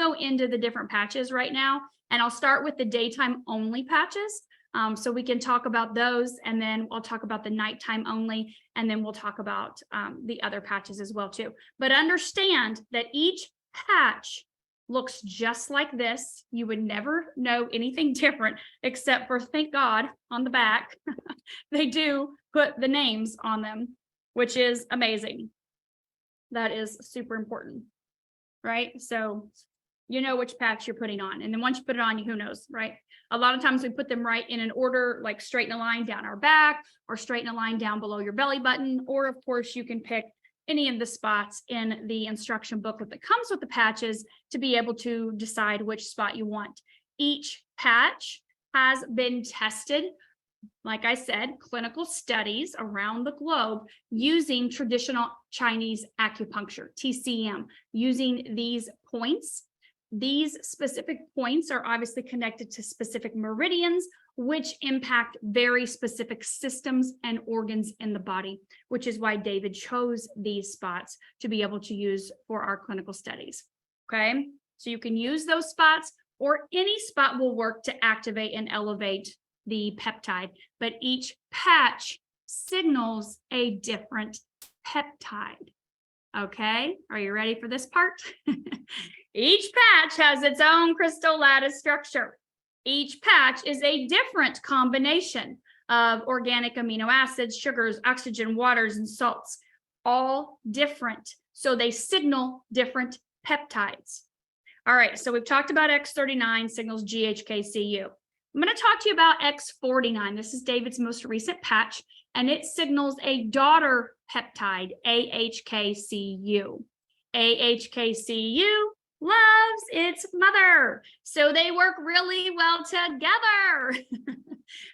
go into the different patches right now, and I'll start with the daytime only patches. So we can talk about those, and then I'll talk about the nighttime only, and then we'll talk about the other patches as well too. But understand that each patch looks just like this. You would never know anything different, except for, thank God, on the back, they do put the names on them, which is amazing. That is super important, right? So you know which patch you're putting on. And then once you put it on, who knows, right? A lot of times we put them right in an order, like straight in a line down our back, or straight in a line down below your belly button. Or of course you can pick any of the spots in the instruction booklet that comes with the patches to be able to decide which spot you want. Each patch has been tested, like I said, clinical studies around the globe using traditional Chinese acupuncture, TCM, using these points. These specific points are obviously connected to specific meridians, which impact very specific systems and organs in the body, which is why David chose these spots to be able to use for our clinical studies. Okay, so you can use those spots, or any spot will work to activate and elevate the peptide, but each patch signals a different peptide. Okay, are you ready for this part? Each patch has its own crystal lattice structure. Each patch is a different combination of organic amino acids, sugars, oxygen, waters, and salts, all different. So they signal different peptides. All right, so we've talked about X39 signals GHKCU. I'm going to talk to you about X49. This is David's most recent patch, and it signals a daughter peptide, AHKCU. AHKCU loves its mother, so they work really well together.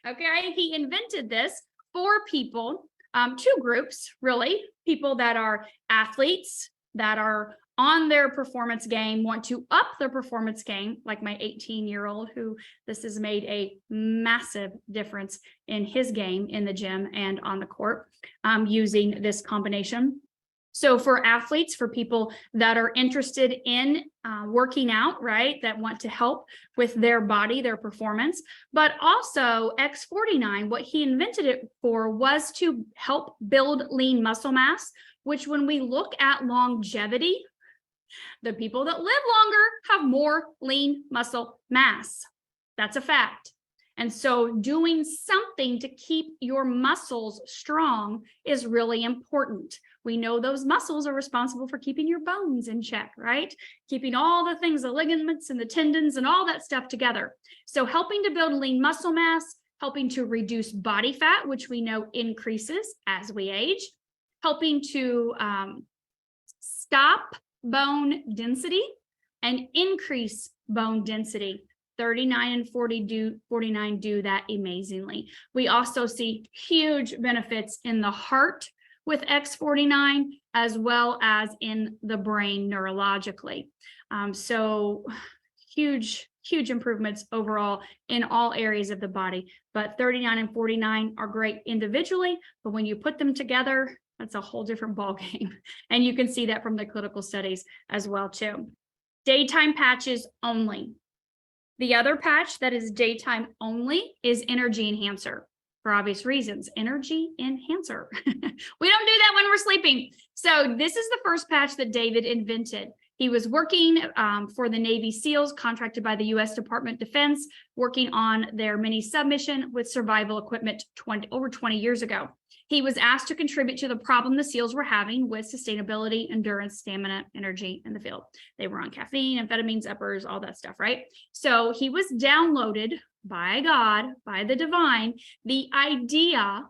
Okay, he invented this for people, two groups, really, people that are athletes, that are on their performance game, want to up their performance game, like my 18-year-old, who this has made a massive difference in his game in the gym and on the court, using this combination. So for athletes, for people that are interested in working out, right, that want to help with their body, their performance, but also X49, what he invented it for was to help build lean muscle mass, which when we look at longevity, the people that live longer have more lean muscle mass. That's a fact. And so doing something to keep your muscles strong is really important. We know those muscles are responsible for keeping your bones in check, right? Keeping all the things, the ligaments and the tendons and all that stuff together. So helping to build lean muscle mass, helping to reduce body fat, which we know increases as we age, helping to stop bone density and increase bone density. 39 and 49 do that amazingly. We also see huge benefits in the heart with X49, as well as in the brain neurologically. So huge improvements overall in all areas of the body. But 39 and 49 are great individually, but when you put them together, that's a whole different ball game. And you can see that from the clinical studies as well too. Daytime patches only. The other patch that is daytime only is energy enhancer, for obvious reasons. Energy enhancer. We don't do that when we're sleeping. So this is the first patch that David invented. He was working for the Navy SEALs, contracted by the U.S. Department of Defense, working on their mini submission with survival equipment over 20 years ago. He was asked to contribute to the problem the SEALs were having with sustainability, endurance, stamina, energy in the field. They were on caffeine, amphetamines, uppers, all that stuff, right? So he was downloaded by God, by the divine, the idea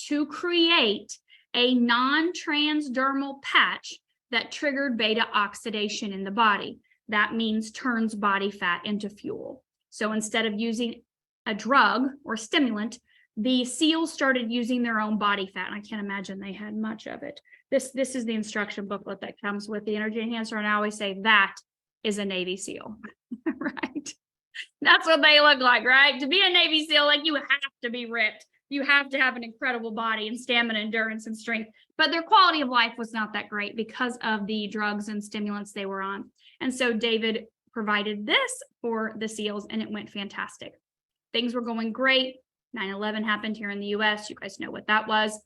to create a non-transdermal patch that triggered beta oxidation in the body. That means turns body fat into fuel. So instead of using a drug or stimulant, the SEALs started using their own body fat. And I can't imagine they had much of it. This is the instruction booklet that comes with the energy enhancer. And I always say that is a Navy SEAL, right? That's what they look like, right? To be a Navy SEAL, like, you have to be ripped. You have to have an incredible body and stamina, endurance, and strength. But their quality of life was not that great because of the drugs and stimulants they were on. And so David provided this for the SEALs, and it went fantastic. Things were going great. 9/11 happened here in the US. You guys know what that was.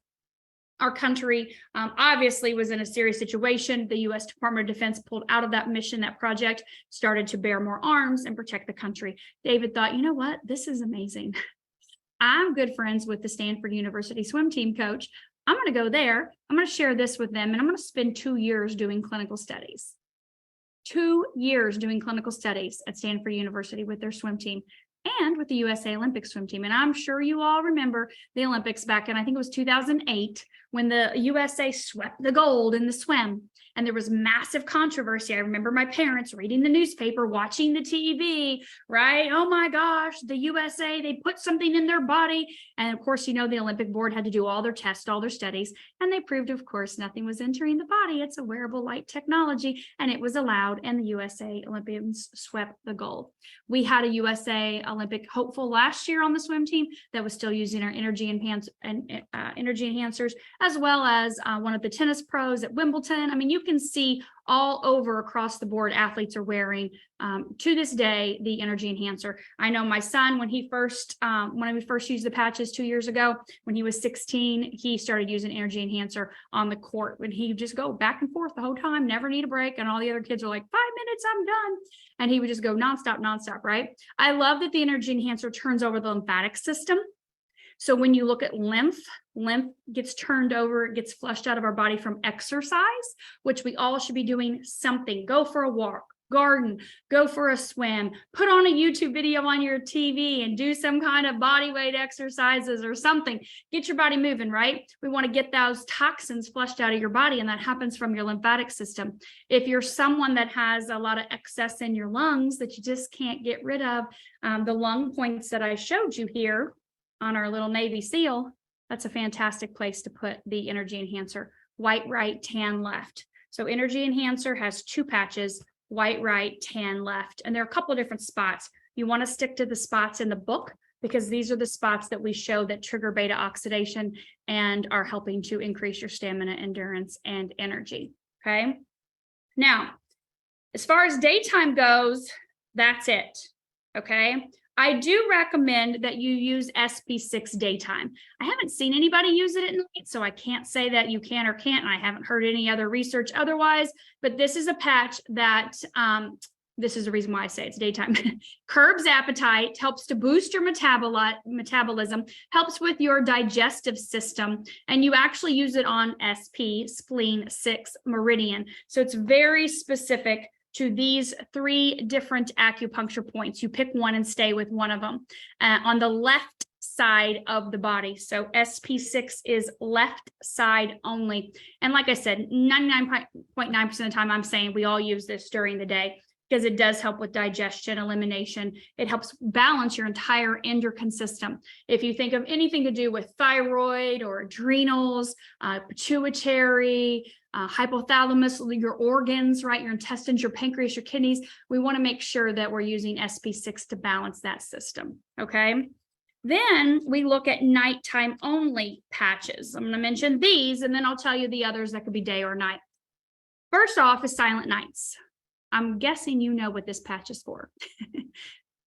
Our country obviously was in a serious situation. The US Department of Defense pulled out of that mission, that project, started to bear more arms and protect the country. David thought, you know what? This is amazing. I'm good friends with the Stanford University swim team coach. I'm going to go there. I'm going to share this with them, and I'm going to spend 2 years doing clinical studies. 2 years doing clinical studies at Stanford University with their swim team and with the USA Olympic swim team. And I'm sure you all remember the Olympics back in, I think it was 2008, when the USA swept the gold in the swim. And there was massive controversy. I remember my parents reading the newspaper, watching the TV, right? Oh my gosh, the USA, they put something in their body. And of course, you know, the Olympic board had to do all their tests, all their studies, and they proved, of course, nothing was entering the body. It's a wearable light technology, and it was allowed, and the USA Olympians swept the gold. We had a USA Olympic hopeful last year on the swim team that was still using our energy enhancers, as well as one of the tennis pros at Wimbledon. I mean, you can see all over across the board, athletes are wearing, to this day, the energy enhancer. I know my son, when we first used the patches 2 years ago, when he was 16, he started using energy enhancer on the court, when he would just go back and forth the whole time, never need a break. And all the other kids are like, 5 minutes, I'm done. And he would just go nonstop, right? I love that the energy enhancer turns over the lymphatic system. So when you look at lymph gets turned over, it gets flushed out of our body from exercise, which we all should be doing something. Go for a walk, garden, go for a swim, put on a YouTube video on your TV and do some kind of body weight exercises or something. Get your body moving, right? We want to get those toxins flushed out of your body, and that happens from your lymphatic system. If you're someone that has a lot of excess in your lungs that you just can't get rid of, the lung points that I showed you here on our little Navy SEAL, that's a fantastic place to put the energy enhancer. White right, tan left. So energy enhancer has 2 patches, white right, tan left. And there are a couple of different spots. You want to stick to the spots in the book, because these are the spots that we show that trigger beta oxidation and are helping to increase your stamina, endurance, and energy. Okay. Now, as far as daytime goes, that's it. Okay. I do recommend that you use SP6 daytime. I haven't seen anybody use it at night, so I can't say that you can or can't, and I haven't heard any other research otherwise, but this is a patch that, this is the reason why I say it's daytime, curbs appetite, helps to boost your metabolism, helps with your digestive system, and you actually use it on SP, spleen 6 meridian. So it's very specific to these 3 different acupuncture points. You pick one and stay with one of them on the left side of the body. So SP6 is left side only. And like I said, 99.9% of the time I'm saying we all use this during the day, because it does help with digestion, elimination. It helps balance your entire endocrine system. If you think of anything to do with thyroid or adrenals, pituitary, hypothalamus, your organs, right? Your intestines, your pancreas, your kidneys. We want to make sure that we're using SP6 to balance that system. Okay. Then we look at nighttime only patches. I'm going to mention these, and then I'll tell you the others that could be day or night. First off is silent nights. I'm guessing you know what this patch is for.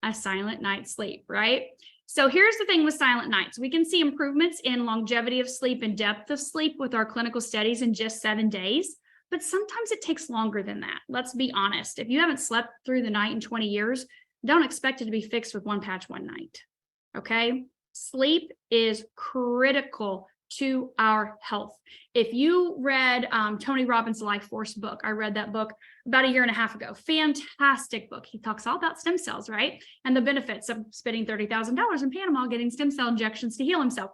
A silent night's sleep, right? So here's the thing with silent nights. We can see improvements in longevity of sleep and depth of sleep with our clinical studies in just 7 days, but sometimes it takes longer than that. Let's be honest. If you haven't slept through the night in 20 years, don't expect it to be fixed with one patch one night, okay? Sleep is critical to our health. If you read Tony Robbins' Life Force book, I read that book about 1.5 years ago. Fantastic book. He talks all about stem cells, right? And the benefits of spending $30,000 in Panama getting stem cell injections to heal himself,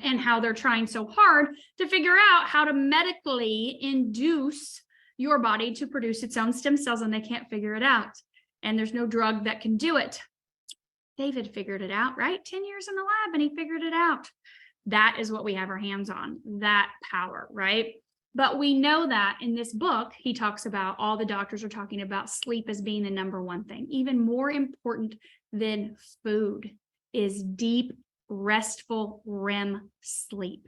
and how they're trying so hard to figure out how to medically induce your body to produce its own stem cells, and they can't figure it out. And there's no drug that can do it. David figured it out, right? 10 years in the lab, and he figured it out. That is what we have our hands on, that power, right? But we know that in this book, he talks about, all the doctors are talking about sleep as being the #1 thing. Even more important than food is deep, restful REM sleep.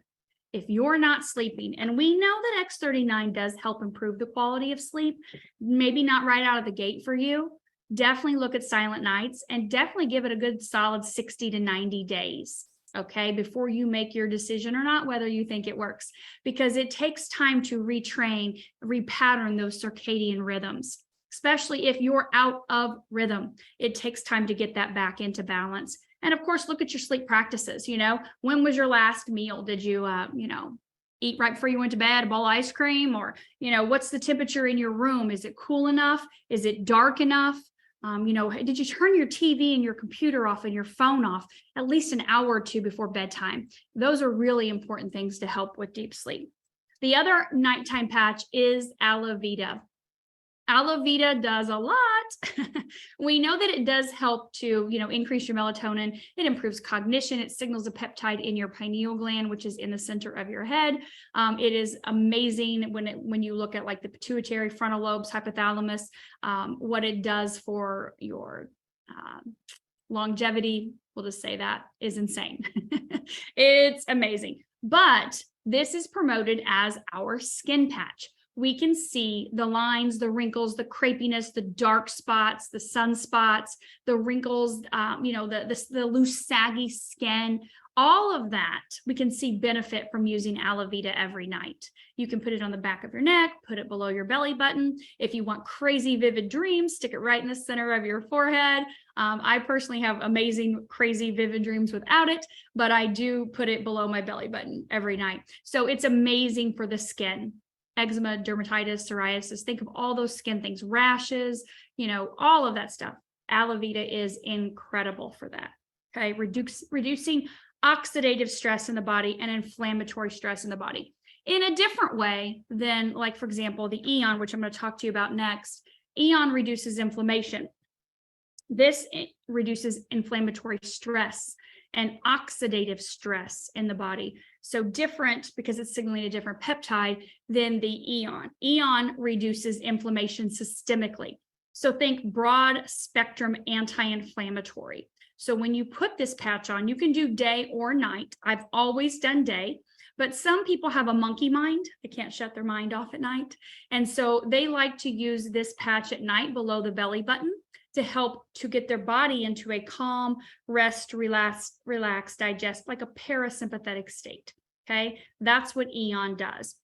if you're not sleeping, and we know that X39 does help improve the quality of sleep, maybe not right out of the gate for you, definitely look at silent nights and definitely give it a good solid 60 to 90 days, okay, before you make your decision or not, whether you think it works, because it takes time to retrain, repattern those circadian rhythms, especially if you're out of rhythm. It takes time to get that back into balance. And of course, look at your sleep practices. When was your last meal? Did you, eat right before you went to bed, a bowl of ice cream? Or, what's the temperature in your room? Is it cool enough? Is it dark enough? Did you turn your TV and your computer off and your phone off at least an hour or two before bedtime? Those are really important things to help with deep sleep. The other nighttime patch is aloe vera. Aloe vera does a lot. We know that it does help to, increase your melatonin. It improves cognition. It signals a peptide in your pineal gland, which is in the center of your head. It is amazing when you look at like the pituitary, frontal lobes, hypothalamus, what it does for your longevity. We'll just say that is insane. It's amazing. But this is promoted as our skin patch. We can see the lines, the wrinkles, the crepiness, the dark spots, the sunspots, the wrinkles, the loose, saggy skin, all of that. We can see benefit from using aloe vera every night. You can put it on the back of your neck, put it below your belly button. If you want crazy, vivid dreams, stick it right in the center of your forehead. I personally have amazing, crazy, vivid dreams without it, but I do put it below my belly button every night. So it's amazing for the skin. Eczema, dermatitis, psoriasis, think of all those skin things, rashes, all of that stuff. Aloe vera is incredible for that. Okay, reducing oxidative stress in the body and inflammatory stress in the body in a different way than, like, for example, the Aeon, which I'm going to talk to you about next. Aeon reduces inflammation. This reduces inflammatory stress and oxidative stress in the body. So different because it's signaling a different peptide than the Aeon. Aeon reduces inflammation systemically. So think broad spectrum anti-inflammatory. So when you put this patch on, you can do day or night. I've always done day, but some people have a monkey mind. They can't shut their mind off at night. And so they like to use this patch at night below the belly button to help to get their body into a calm, rest, relax, digest, like a parasympathetic state. Okay, that's what Aeon does.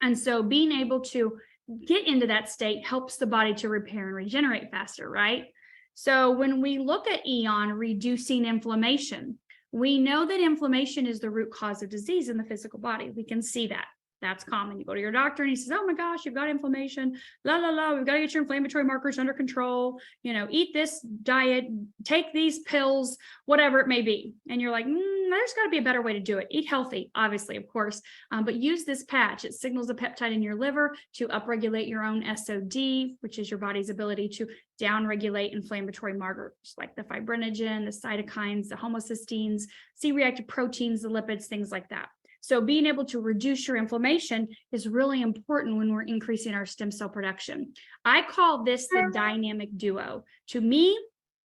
And so being able to get into that state helps the body to repair and regenerate faster, right? So when we look at Aeon reducing inflammation, we know that inflammation is the root cause of disease in the physical body. We can see that. That's common. You go to your doctor and he says, oh my gosh, you've got inflammation, we've got to get your inflammatory markers under control, eat this diet, take these pills, whatever it may be. And you're like, there's got to be a better way to do it. Eat healthy, obviously, of course, but use this patch. It signals a peptide in your liver to upregulate your own SOD, which is your body's ability to downregulate inflammatory markers like the fibrinogen, the cytokines, the homocysteines, C-reactive proteins, the lipids, things like that. So being able to reduce your inflammation is really important when we're increasing our stem cell production. I call this the dynamic duo. To me,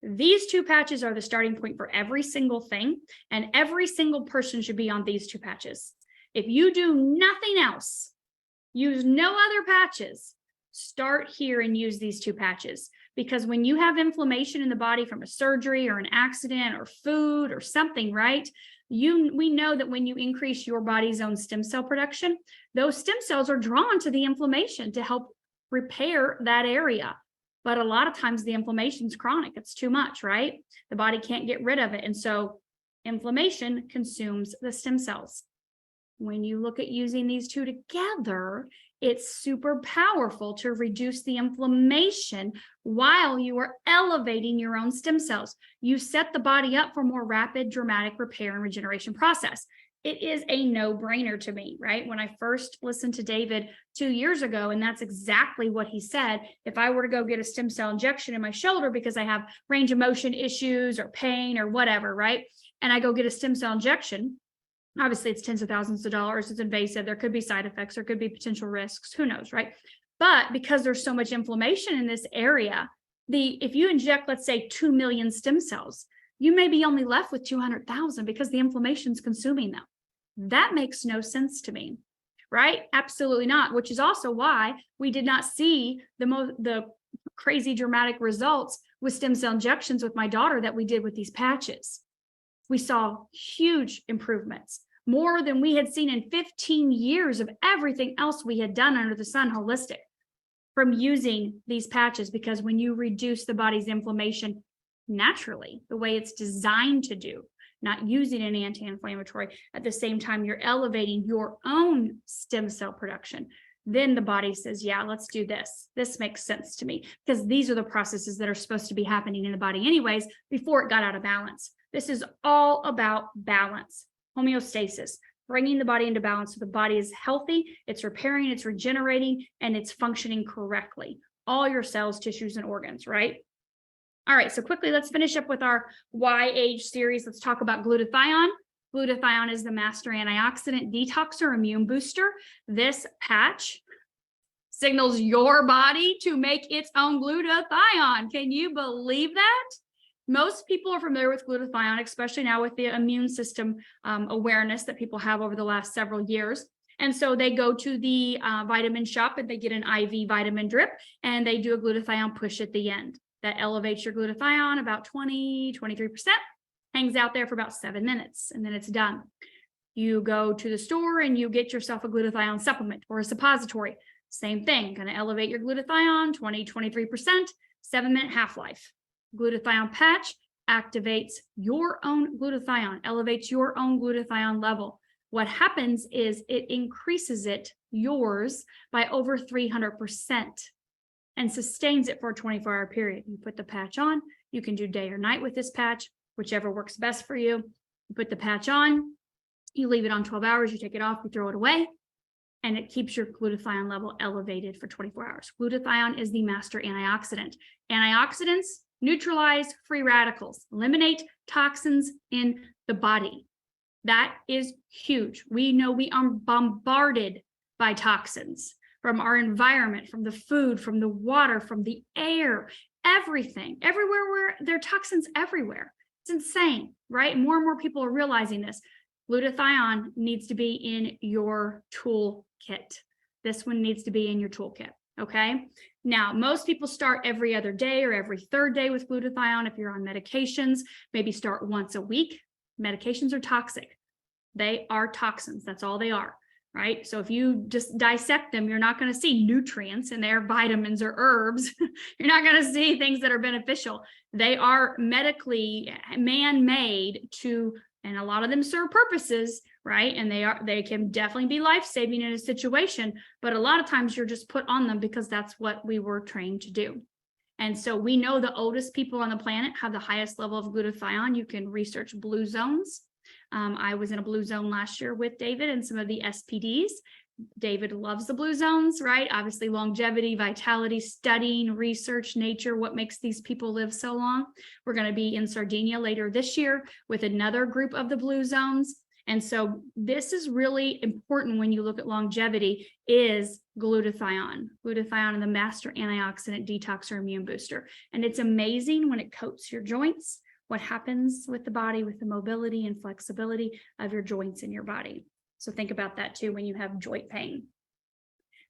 these two patches are the starting point for every single thing, and every single person should be on these two patches. If you do nothing else, use no other patches, start here and use these two patches. Because when you have inflammation in the body from a surgery or an accident or food or something, right? We know that when you increase your body's own stem cell production, those stem cells are drawn to the inflammation to help repair that area. But a lot of times the inflammation is chronic. It's too much, right? The body can't get rid of it. And so inflammation consumes the stem cells. When you look at using these two together, it's super powerful to reduce the inflammation while you are elevating your own stem cells. You set the body up for more rapid, dramatic repair and regeneration process. It is a no-brainer to me, right? When I first listened to David 2 years ago, and that's exactly what he said. If I were to go get a stem cell injection in my shoulder because I have range of motion issues or pain or whatever, right? And I go get a stem cell injection, obviously it's tens of thousands of dollars, it's invasive, there could be side effects, there could be potential risks, who knows, right? But because there's so much inflammation in this area, if you inject, let's say 2 million stem cells, you may be only left with 200,000 because the inflammation is consuming them. That makes no sense to me, right? Absolutely not, which is also why we did not see the crazy dramatic results with stem cell injections with my daughter that we did with these patches. We saw huge improvements, more than we had seen in 15 years of everything else we had done under the sun holistic from using these patches, because when you reduce the body's inflammation naturally, the way it's designed to do, not using an anti-inflammatory, at the same time you're elevating your own stem cell production, then the body says, yeah, let's do this. This makes sense to me, because these are the processes that are supposed to be happening in the body anyways before it got out of balance. This is all about balance, homeostasis, bringing the body into balance so the body is healthy, it's repairing, it's regenerating, and it's functioning correctly. All your cells, tissues, and organs, right? All right, so quickly, let's finish up with our Why Age series. Let's talk about glutathione. Glutathione is the master antioxidant, detoxer, immune booster. This patch signals your body to make its own glutathione. Can you believe that? Most people are familiar with glutathione, especially now with the immune system awareness that people have over the last several years. And so they go to the vitamin shop and they get an IV vitamin drip and they do a glutathione push at the end. That elevates your glutathione about 20, 23%, hangs out there for about 7 minutes, and then it's done. You go to the store and you get yourself a glutathione supplement or a suppository. Same thing, going to elevate your glutathione, 20, 23%, 7-minute half-life. Glutathione patch activates your own glutathione, elevates your own glutathione level. What happens is it increases yours, by over 300%. And sustains it for a 24-hour period. You put the patch on, you can do day or night with this patch, whichever works best for you. You put the patch on, you leave it on 12 hours, you take it off, you throw it away, and it keeps your glutathione level elevated for 24 hours. Glutathione is the master antioxidant. Antioxidants neutralize free radicals, eliminate toxins in the body. That is huge. We know we are bombarded by toxins from our environment, from the food, from the water, from the air, everything, everywhere where there are toxins everywhere. It's insane, right? More and more people are realizing this. Glutathione needs to be in your toolkit. This one needs to be in your toolkit, okay? Now, most people start every other day or every third day with glutathione. If you're on medications, maybe start once a week. Medications are toxic. They are toxins. That's all they are. Right? So if you just dissect them, you're not going to see nutrients in there, vitamins or herbs. You're not going to see things that are beneficial. They are medically man-made to, and a lot of them serve purposes, right? And they can definitely be life-saving in a situation, but a lot of times you're just put on them because that's what we were trained to do. And so we know the oldest people on the planet have the highest level of glutathione. You can research blue zones. I was in a blue zone last year with David and some of the SPDs. David loves the blue zones, right? Obviously, longevity, vitality, studying, research, nature, what makes these people live so long. We're going to be in Sardinia later this year with another group of the blue zones. And so this is really important when you look at longevity, is glutathione. Glutathione is the master antioxidant, detoxer, immune booster. And it's amazing when it coats your joints, what happens with the body, with the mobility and flexibility of your joints in your body. So think about that too when you have joint pain.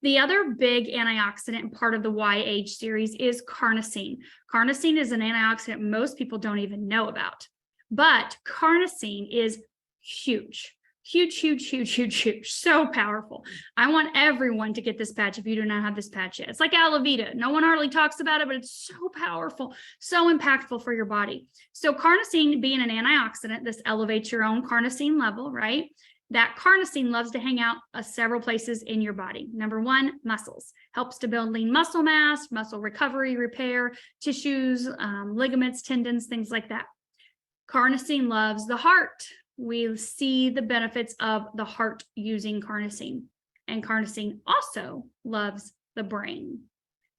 The other big antioxidant and part of the Why Age series is carnosine. Carnosine is an antioxidant most people don't even know about, but carnosine is huge. Huge, so powerful. I want everyone to get this patch if you do not have this patch yet. It's like aloe vera. No one hardly talks about it, but it's so powerful, so impactful for your body. So carnosine being an antioxidant, this elevates your own carnosine level, right? That carnosine loves to hang out several places in your body. Number one, muscles. Helps to build lean muscle mass, muscle recovery, repair, tissues, ligaments, tendons, things like that. Carnosine loves the heart. We see the benefits of the heart using carnosine, and carnosine also loves the brain.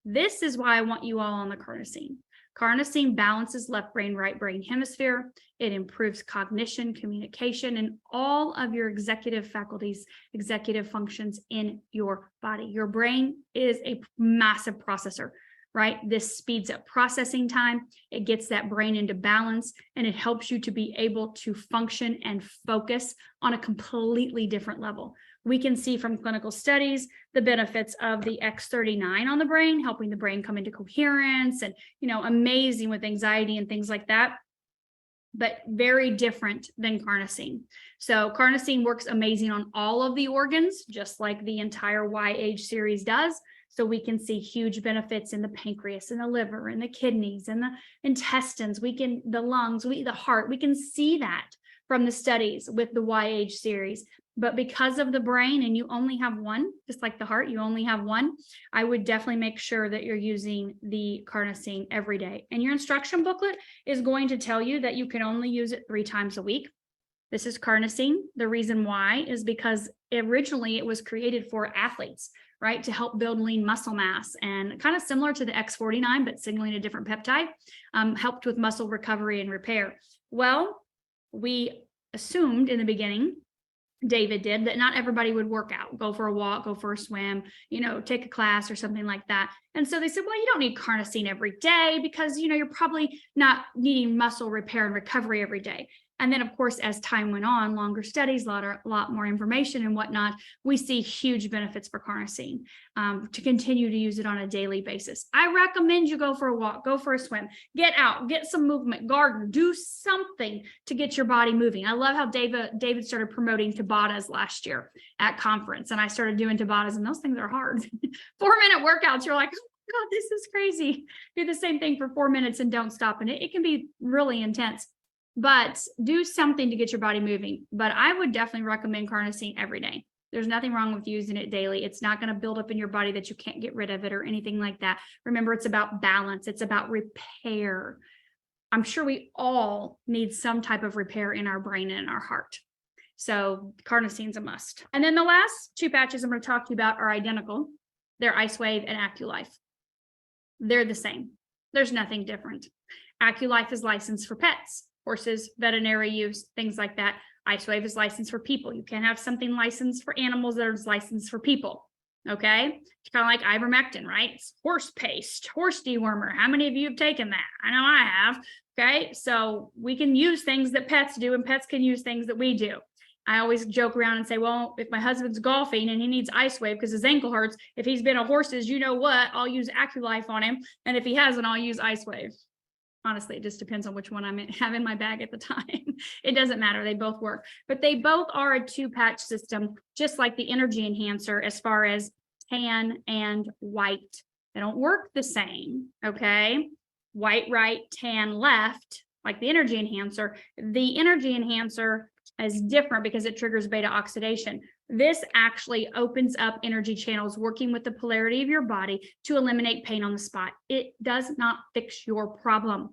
This is why I want you all on the carnosine. Carnosine balances left brain, right brain hemisphere. It improves cognition, communication, and all of your executive faculties, executive functions in your body. Your brain is a massive processor. right? This speeds up processing time. It gets that brain into balance, and it helps you to be able to function and focus on a completely different level. We can see from clinical studies the benefits of the X39 on the brain, helping the brain come into coherence and, amazing with anxiety and things like that, but very different than carnosine. So carnosine works amazing on all of the organs, just like the entire YH series does. So we can see huge benefits in the pancreas and the liver and the kidneys and the intestines. The lungs, the heart. We can see that from the studies with the YH series. But because of the brain, and you only have one, just like the heart, you only have one, I would definitely make sure that you're using the carnosine every day. And your instruction booklet is going to tell you that you can only use it 3 times a week. This is carnosine. The reason why is because originally it was created for athletes, right? To help build lean muscle mass, and kind of similar to the X49, but signaling a different peptide, helped with muscle recovery and repair. Well, we assumed in the beginning, David did, that not everybody would work out, go for a walk, go for a swim, take a class or something like that. And so they said, well, you don't need carnosine every day because, you're probably not needing muscle repair and recovery every day. And then, of course, as time went on, longer studies, a lot more information and whatnot, we see huge benefits for carnosine, to continue to use it on a daily basis. I recommend you go for a walk, go for a swim, get out, get some movement, garden, do something to get your body moving. I love how David started promoting Tabatas last year at conference, and I started doing Tabatas, and those things are hard. 4-minute workouts, you're like, oh God, this is crazy. Do the same thing for 4 minutes and don't stop. And it can be really intense. But do something to get your body moving. But I would definitely recommend carnosine every day. There's nothing wrong with using it daily. It's not going to build up in your body that you can't get rid of it or anything like that. Remember, it's about balance. It's about repair. I'm sure we all need some type of repair in our brain and in our heart. So carnosine's a must. And then the last 2 patches I'm going to talk to you about are identical. They're Icewave and AccuLife. They're the same. There's nothing different. AccuLife is licensed for pets, horses, veterinary use, things like that. Icewave is licensed for people. You can't have something licensed for animals that is licensed for people. Okay. It's kind of like ivermectin, right? It's horse paste, horse dewormer. How many of you have taken that? I know I have. Okay. So we can use things that pets do, and pets can use things that we do. I always joke around and say, well, if my husband's golfing and he needs Icewave because his ankle hurts, if he's been a horse's, you know what, I'll use AccuLife on him. And if he hasn't, I'll use Icewave. Honestly, it just depends on which one I have in my bag at the time. It doesn't matter. They both work, but they both are a 2-patch system, just like the energy enhancer as far as tan and white. They don't work the same, okay? White right, tan left, like the energy enhancer. The energy enhancer is different because it triggers beta oxidation. This actually opens up energy channels, working with the polarity of your body to eliminate pain on the spot. It does not fix your problem,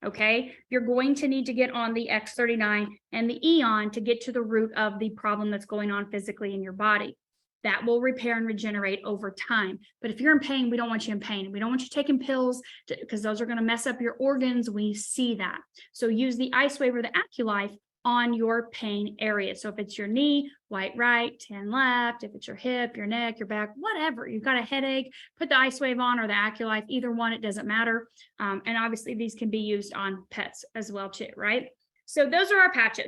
okay? You're going to need to get on the X39 and the Eon to get to the root of the problem that's going on physically in your body. That will repair and regenerate over time. But if you're in pain, we don't want you in pain. We don't want you taking pills because those are going to mess up your organs. We see that. So use the Icewave or the AccuLife on your pain area. So if it's your knee, white right, tan left. If it's your hip, your neck, your back, whatever, you've got a headache, put the Icewave on or the AccuLife, either one, it doesn't matter. And obviously these can be used on pets as well too, right? So those are our patches.